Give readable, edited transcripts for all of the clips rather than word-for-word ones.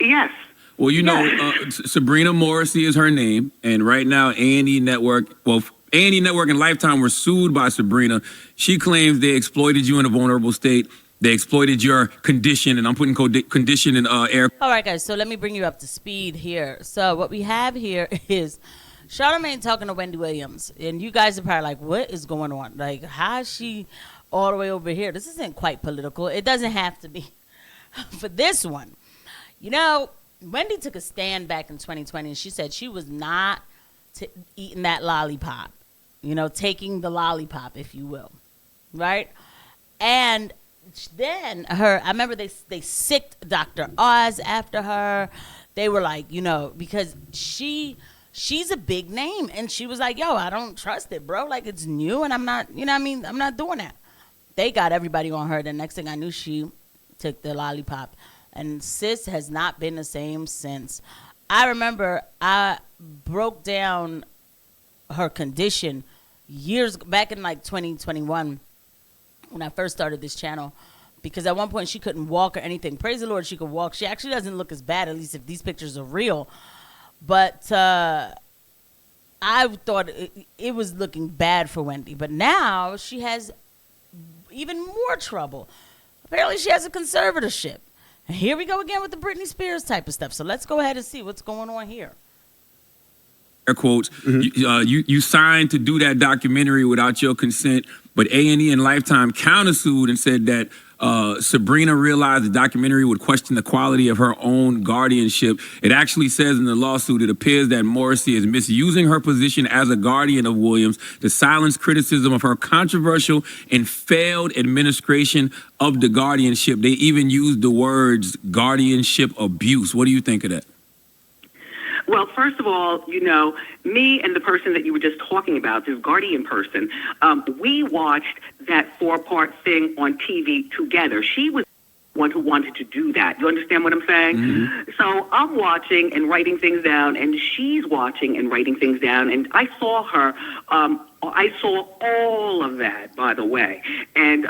Yes. Well, Sabrina Morrissey is her name, and right now A&E Network, A&E Network and Lifetime were sued by Sabrina. She claims they exploited you in a vulnerable state. They exploited your condition, and I'm putting condition in air. All right, guys, so let me bring you up to speed here. So what we have here is Charlamagne talking to Wendy Williams, and you guys are probably like, what is going on? Like, how is she all the way over here? This isn't quite political. It doesn't have to be for this one. Wendy took a stand back in 2020, and she said she was not eating that lollipop, taking the lollipop, if you will, right? And then I remember they sicked Dr. Oz after her. They were like, because she's a big name, and she was like, yo, I don't trust it, bro. Like, it's new, and I'm not, I'm not doing that. They got everybody on her. The next thing I knew, she took the lollipop. And sis has not been the same since. I remember I broke down her condition years back in like 2021 when I first started this channel, because at one point she couldn't walk or anything. Praise the Lord, she could walk. She actually doesn't look as bad, at least if these pictures are real. But I thought it was looking bad for Wendy. But now she has even more trouble. Apparently she has a conservatorship. And here we go again with the Britney Spears type of stuff. So let's go ahead and see what's going on here. Air quotes. You signed to do that documentary without your consent, but A&E and Lifetime countersued and said that Sabrina realized the documentary would question the quality of her own guardianship. It actually says in the lawsuit, it appears that Morrissey is misusing her position as a guardian of Williams to silence criticism of her controversial and failed administration of the guardianship. They even used the words guardianship abuse. What do you think of that? Well, first of all, me and the person that you were just talking about, this guardian person, we watched that 4-part thing on TV together. She was the one who wanted to do that. You understand what I'm saying? Mm-hmm. So I'm watching and writing things down, and she's watching and writing things down, and I saw her. I saw all of that, by the way. And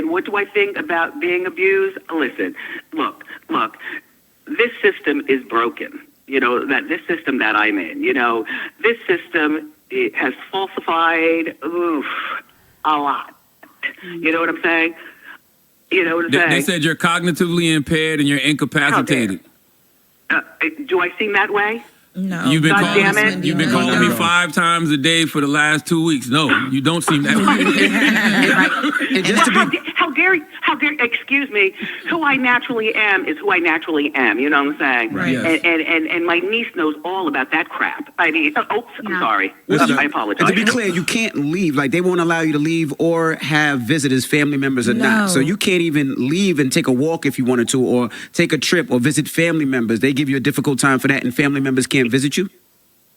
what do I think about being abused? Listen, look, this system is broken. That this system that I'm in, this system, it has falsified a lot. You know what I'm saying? They said you're cognitively impaired and you're incapacitated. Do I seem that way? No. You've been calling me 5 times a day for the last 2 weeks. No, you don't seem that way. And just how dare, excuse me, who I naturally am is who I naturally am. You know what I'm saying? Right. Yes. And my niece knows all about that crap. I mean, I'm sorry. I apologize. And to be clear, you can't leave. Like, they won't allow you to leave or have visitors, family members or not. So you can't even leave and take a walk if you wanted to, or take a trip or visit family members. They give you a difficult time for that, and family members can't visit you?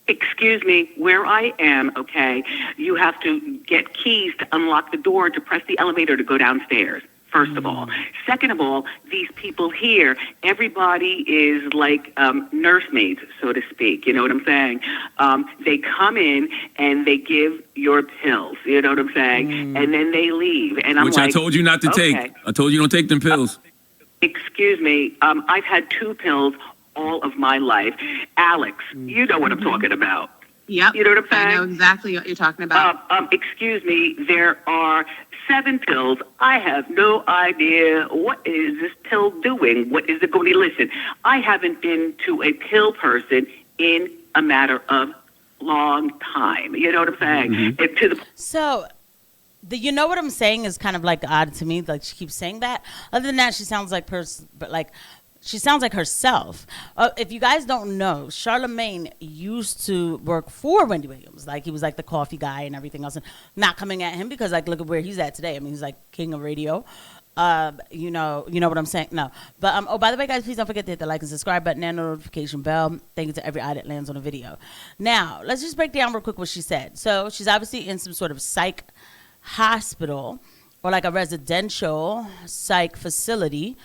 Excuse me, where I am, okay, you have to get keys to unlock the door to press the elevator to go downstairs, first of all. Second of all, these people here, everybody is like nursemaids, so to speak. You know what I'm saying? They come in and they give your pills, you know what I'm saying? And then they leave. And Which I told you not to take. I told you don't take them pills. Excuse me, I've had 2 pills all of my life. Alex, you know what I'm talking about. Yep. You know what I'm saying? I know exactly what you're talking about. Excuse me, there are 7 pills. I have no idea what is this pill doing. What is it going to listen? I haven't been to a pill person in a matter of long time. You know what I'm saying? Mm-hmm. So you know what I'm saying is kind of like odd to me. Like, she keeps saying that. Other than that, she sounds like she sounds like herself. If you guys don't know, Charlamagne used to work for Wendy Williams. Like, he was like the coffee guy and everything else. And not coming at him because, like, look at where he's at today. I mean, he's like king of radio. You know what I'm saying? No. But, by the way, guys, please don't forget to hit the like and subscribe button and notification bell. Thank you to every eye that lands on a video. Now, let's just break down real quick what she said. So she's obviously in some sort of psych hospital or like a residential psych facility.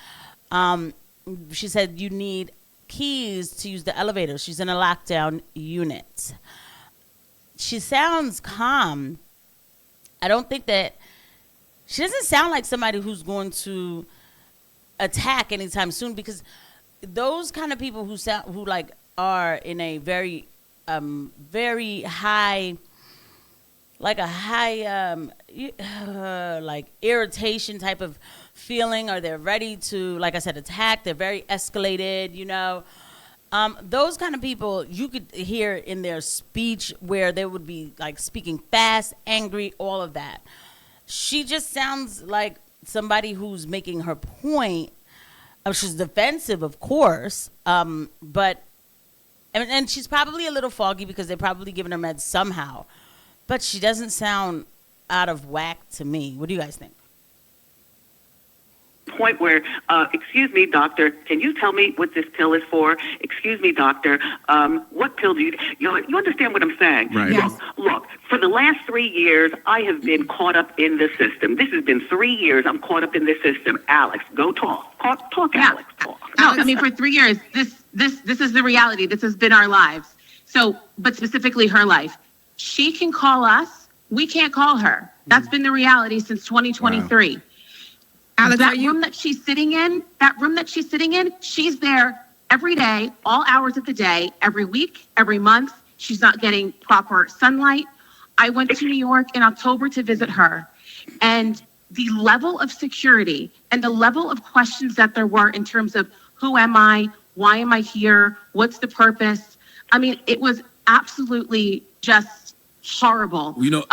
She said you need keys to use the elevator. She's in a lockdown unit. She sounds calm. I don't think that she doesn't sound like somebody who's going to attack anytime soon, because those kind of people who like are in a very very high, like a high like irritation type of feeling, or they're ready to, like I said, attack. They're very escalated, you know. Those kind of people, you could hear in their speech where they would be like speaking fast, angry, all of that. She just sounds like somebody who's making her point. She's defensive, of course, but and she's probably a little foggy because they're probably giving her meds somehow. But she doesn't sound out of whack to me. What do you guys think? Point where, excuse me, doctor, can you tell me what this pill is for? Excuse me, doctor, what pill do you understand what I'm saying? Right. Yes. Look, for the last 3 years, I have been caught up in the system. This has been 3 years I'm caught up in this system. Alex, go talk. Talk, Yeah. Alex, talk. No, I mean, for 3 years, this is the reality. This has been our lives. So, but specifically her life. She can call us. We can't call her. That's been the reality since 2023. Wow. Alex, that room that she's sitting in, she's there every day, all hours of the day, every week, every month. She's not getting proper sunlight. I went to New York in October to visit her, and the level of security and the level of questions that there were in terms of who am I, why am I here, what's the purpose? I mean, it was absolutely just horrible. You know,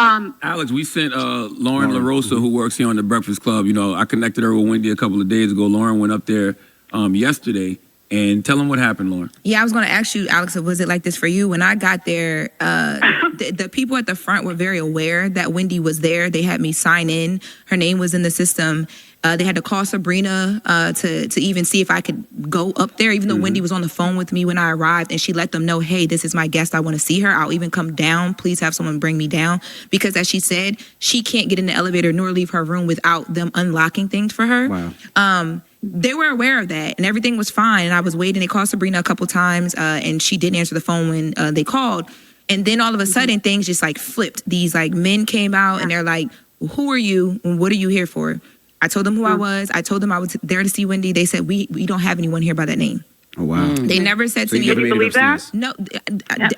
Alex, we sent Lauren LaRosa, who works here on the Breakfast Club. You know, I connected her with Wendy a couple of days ago. Lauren went up there yesterday. And tell them what happened, Lauren. Yeah, I was going to ask you, Alex, was it like this for you? When I got there, the people at the front were very aware that Wendy was there. They had me sign in. Her name was in the system. They had to call Sabrina to even see if I could go up there, even though Wendy was on the phone with me when I arrived. And she let them know, hey, this is my guest. I want to see her. I'll even come down. Please have someone bring me down. Because as she said, she can't get in the elevator nor leave her room without them unlocking things for her. Wow. They were aware of that, and everything was fine. And I was waiting. They called Sabrina a couple times, and she didn't answer the phone when they called. And then all of a sudden, things just like flipped. These like men came out, and they're like, "Who are you? And what are you here for?" I told them who I was. I told them I was there to see Wendy. They said, "We don't have anyone here by that name." Oh wow! They never said to me. Did you believe that? No,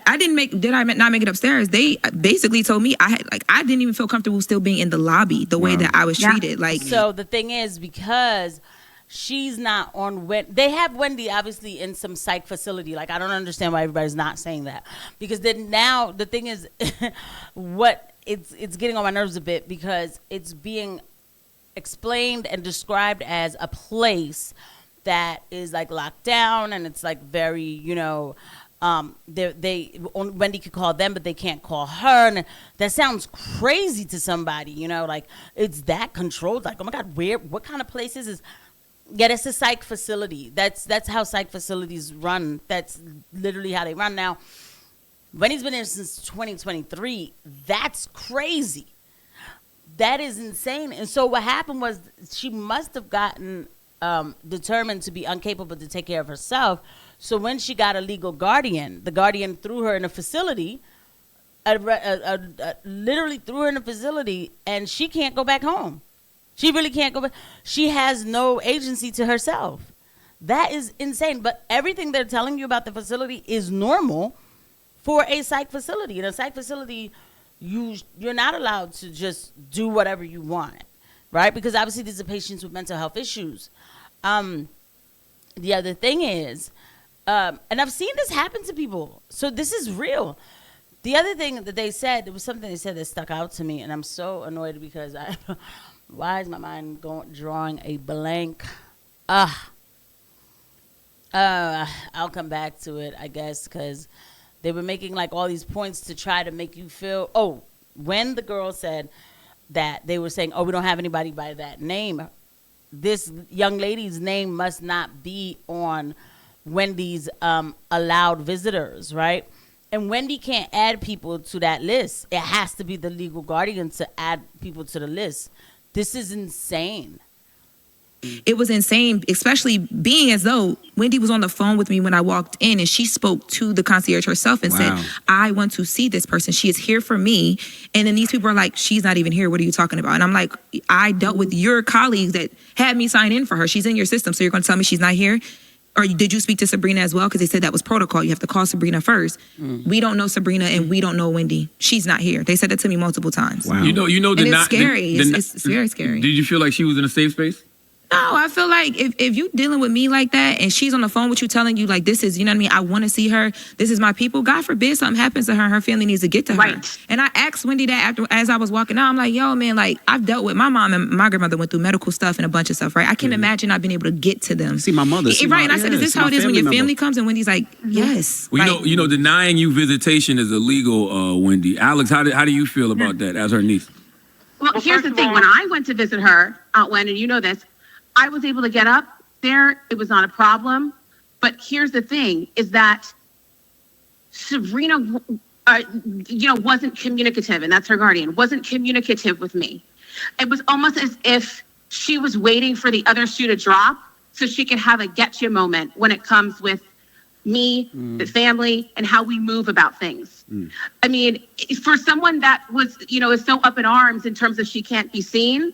I didn't make. Did I not make it upstairs? They basically told me I didn't even feel comfortable still being in the lobby the way that I was treated. Like, so the thing is, because she's not on they have Wendy obviously in some psych facility. Like, I don't understand why everybody's not saying that, because then now the thing is what it's getting on my nerves a bit, because it's being explained and described as a place that is like locked down, and it's like very, you know, Wendy could call them, but they can't call her, and that sounds crazy to somebody, you know, like it's that controlled. Like, oh my God, what kind of place is this? Yeah, it's a psych facility. That's how psych facilities run. That's literally how they run. Now, Wendy's been there since 2023. That's crazy. That is insane. And so what happened was she must have gotten determined to be incapable to take care of herself. So when she got a legal guardian, the guardian threw her in a facility, literally threw her in a facility, and she can't go back home. She really can't go back. She has no agency to herself. That is insane. But everything they're telling you about the facility is normal for a psych facility. In a psych facility, you're not allowed to just do whatever you want, right? Because obviously these are patients with mental health issues. The other thing is, and I've seen this happen to people, so this is real. The other thing that they said, there was something they said that stuck out to me, and I'm so annoyed because why is my mind drawing a blank? I'll come back to it, I guess, because they were making like all these points to try to make you feel, when the girl said that they were saying, we don't have anybody by that name, this young lady's name must not be on Wendy's allowed visitors, right? And Wendy can't add people to that list. It has to be the legal guardian to add people to the list. This is insane. It was insane, especially being as though Wendy was on the phone with me when I walked in, and she spoke to the concierge herself and said, I want to see this person. She is here for me. And then these people are like, she's not even here. What are you talking about? And I'm like, I dealt with your colleagues that had me sign in for her. She's in your system, so you're going to tell me she's not here? or did you speak to Sabrina as well? Because they said that was protocol. You have to call Sabrina first. We don't know Sabrina and we don't know Wendy. She's not here. They said that to me multiple times. Wow. You know, And it's scary. It's very scary. Did you feel like she was in a safe space? No, I feel like if you dealing with me like that and she's on the phone with you telling you like this is, you know what I mean, I want to see her, this is my people, God forbid something happens to her and her family needs to get to her. Right. And I asked Wendy that as I was walking out, I'm like, yo, man, like I've dealt with my mom and my grandmother went through medical stuff and a bunch of stuff, right? I can't imagine not being able to get to them. See my mother. Right, and I said, is this how it is when your family comes? And Wendy's like, yes. Well, you know, denying you visitation is illegal, Wendy. Alex, how do you feel about that as her niece? Well, here's the thing. When I went to visit her, Aunt Wen, and you know this, I was able to get up there. It was not a problem. But here's the thing, is that Sabrina, wasn't communicative, and that's her guardian, wasn't communicative with me. It was almost as if she was waiting for the other shoe to drop so she could have a getcha moment when it comes with me, the family, and how we move about things. I mean, for someone that was, is so up in arms in terms of she can't be seen,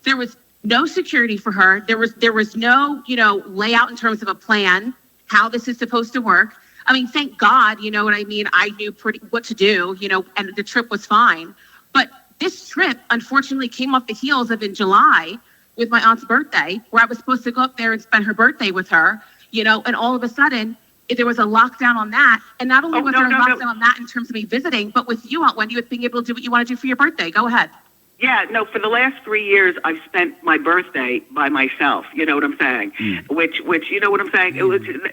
there was no security for her. There was no, layout in terms of a plan, how this is supposed to work. I mean, thank God, you know what I mean? I knew what to do, and the trip was fine. But this trip, unfortunately, came off the heels of in July with my aunt's birthday, where I was supposed to go up there and spend her birthday with her, and all of a sudden, there was a lockdown on that. And not only was there a lockdown on that in terms of me visiting, but with you, Aunt Wendy, with being able to do what you want to do for your birthday. Go ahead. Yeah, no, for the last 3 years, I've spent my birthday by myself. You know what I'm saying? Which, you know what I'm saying?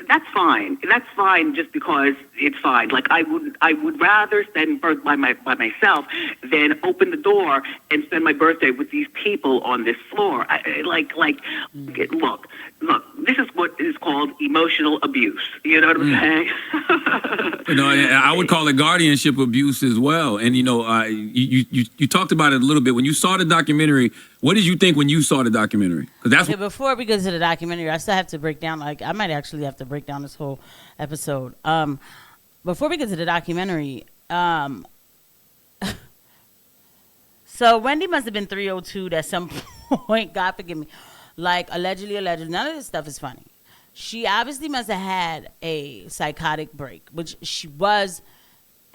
That's fine. That's fine just because it's fine. Like, I would rather spend birth by myself than open the door and spend my birthday with these people on this floor. Look, this is what is called emotional abuse. You know what I'm saying? I would call it guardianship abuse as well. And, you talked about it a little bit. When you saw the documentary, what did you think when you saw the documentary? Because before we get to the documentary, I still have to break down. Like, I might actually have to break down this whole episode. Before we get to the documentary, so Wendy must have been 302 at some point. God forgive me. Like, allegedly, none of this stuff is funny. She obviously must have had a psychotic break, which she was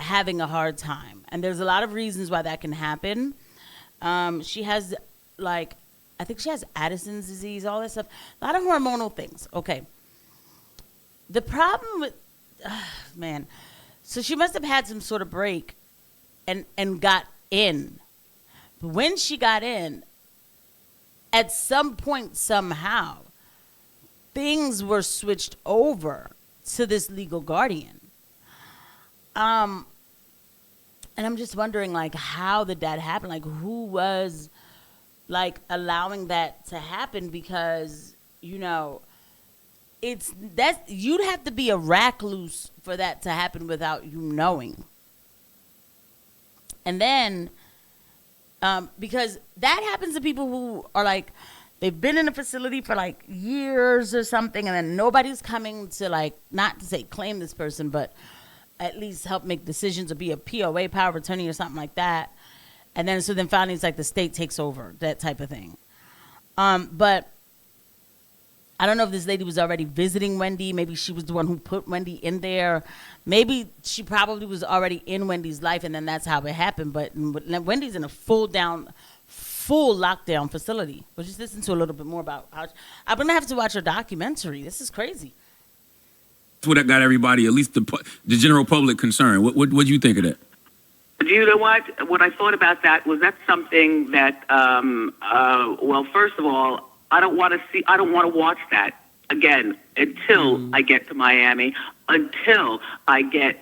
having a hard time. And there's a lot of reasons why that can happen. She has, I think she has Addison's disease, all that stuff. A lot of hormonal things. Okay. The problem with, so she must have had some sort of break and got in. But when she got in, at some point, somehow, things were switched over to this legal guardian. And I'm just wondering, how did that happen? Who was, allowing that to happen? Because, you'd have to be a recluse for that to happen without you knowing. And then, because that happens to people who are, they've been in a facility for, years or something, and then nobody's coming to, not to say claim this person, but at least help make decisions or be a POA, power of attorney or something like that. And then finally it's the state takes over, that type of thing. But I don't know if this lady was already visiting Wendy. Maybe she was the one who put Wendy in there. Maybe she probably was already in Wendy's life and then that's how it happened. But Wendy's in a full lockdown facility. We'll just listen to a little bit more about how I'm going to have to watch her documentary. This is crazy. That's what got everybody, at least the general public, concerned. What do you think of that? Do you know what? What I thought about that was that's something that, well, first of all, I don't want to watch that again until I get to Miami, until I get,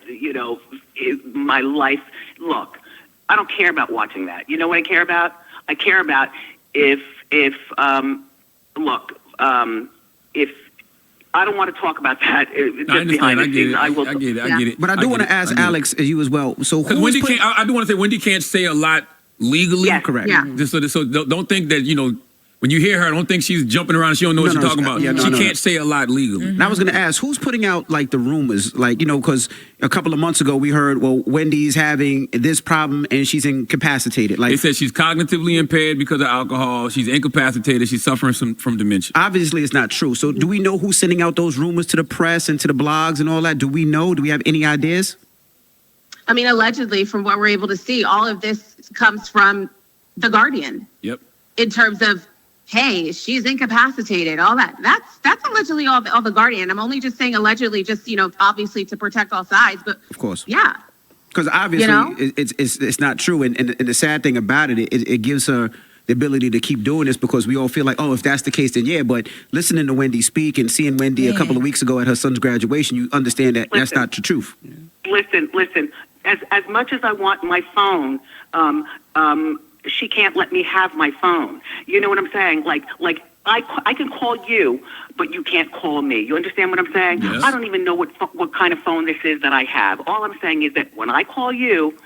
my life. Look, I don't care about watching that. You know what I care about? I care about if I don't want to talk about that. I get it. But I do want to ask Alex you as well. So Wendy I do want to say Wendy can't say a lot legally. Yes. Correct. Yeah. So don't think that When you hear her, don't think she's jumping around. She don't know what she's talking about. She can't say a lot legally. And I was going to ask, who's putting out like the rumors? Like, you know, because a couple of months ago we heard, well, Wendy's having this problem and she's incapacitated. Like they said she's cognitively impaired because of alcohol. She's incapacitated. She's suffering from dementia. Obviously, it's not true. So do we know who's sending out those rumors to the press and to the blogs and all that? Do we know? Do we have any ideas? I mean, allegedly, from what we're able to see, all of this comes from The Guardian. Yep. In terms of, hey, she's incapacitated, all that. That's allegedly all the Guardian. I'm only just saying allegedly, just, you know, obviously to protect all sides. But of course, yeah, because obviously, you know? it's not true. And the sad thing about it gives her the ability to keep doing this because we all feel like, oh, if that's the case, then yeah. But listening to Wendy speak and seeing Wendy a couple of weeks ago at her son's graduation, you understand that that's not the truth. Listen. As much as I want my phone, she can't let me have my phone. You know what I'm saying? Like I can call you, but you can't call me. You understand what I'm saying? Yes. I don't even know what kind of phone this is that I have. All I'm saying is that when I call you,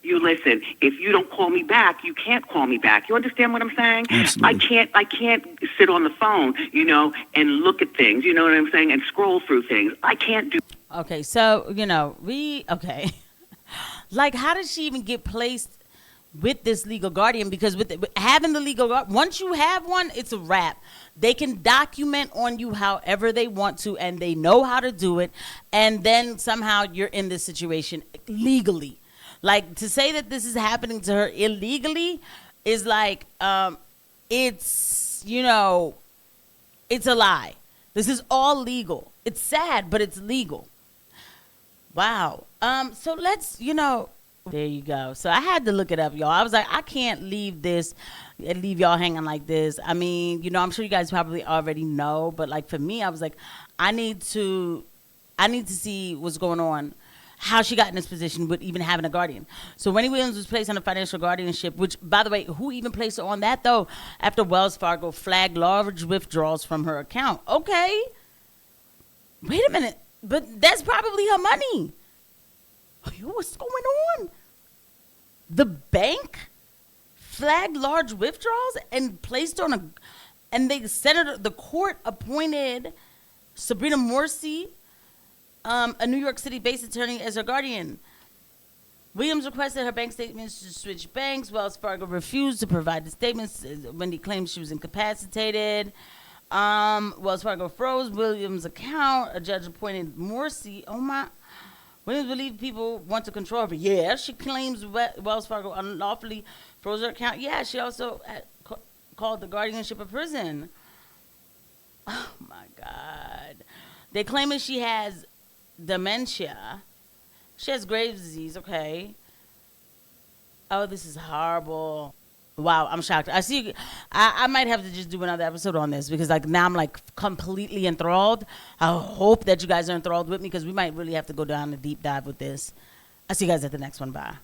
you listen. If you don't call me back, you can't call me back. You understand what I'm saying? Absolutely. I can't sit on the phone, you know, and look at things. You know what I'm saying? And scroll through things. I can't do. Okay, so you know like how did she even get placed with this legal guardian? Because with having the legal guardian, once you have one, it's a wrap. They can document on you however they want to, and they know how to do it. And then somehow you're in this situation legally. Like to say that this is happening to her illegally is like, it's, you know, it's a lie. This is all legal. It's sad, but it's legal. Wow. So let's, you know, there you go. So I had to look it up, y'all. I was like, I can't leave this and leave y'all hanging like this. I mean, you know, I'm sure you guys probably already know, but like for me, I was like, I need to see what's going on, how she got in this position with even having a guardian. So Wendy Williams was placed on a financial guardianship, which, by the way, who even placed her on that, though, after Wells Fargo flagged large withdrawals from her account? Okay. Wait a minute. But that's probably her money. What's going on? The bank flagged large withdrawals and placed on and they the court appointed Sabrina Morsi, a New York City-based attorney, as her guardian. Williams requested her bank statements to switch banks. Wells Fargo refused to provide the statements. Wendy claimed she was incapacitated. Wells Fargo froze Williams' account. A judge appointed Morsi. Oh my! Williams believed people want to control her. Yeah, she claims Wells Fargo unlawfully froze her account. Yeah, she also called the guardianship a prison. Oh my God! They claim that she has dementia. She has Graves' disease. Okay. Oh, this is horrible. Wow, I'm shocked. I see. I might have to just do another episode on this because, like, now I'm like completely enthralled. I hope that you guys are enthralled with me because we might really have to go down a deep dive with this. I'll see you guys at the next one. Bye.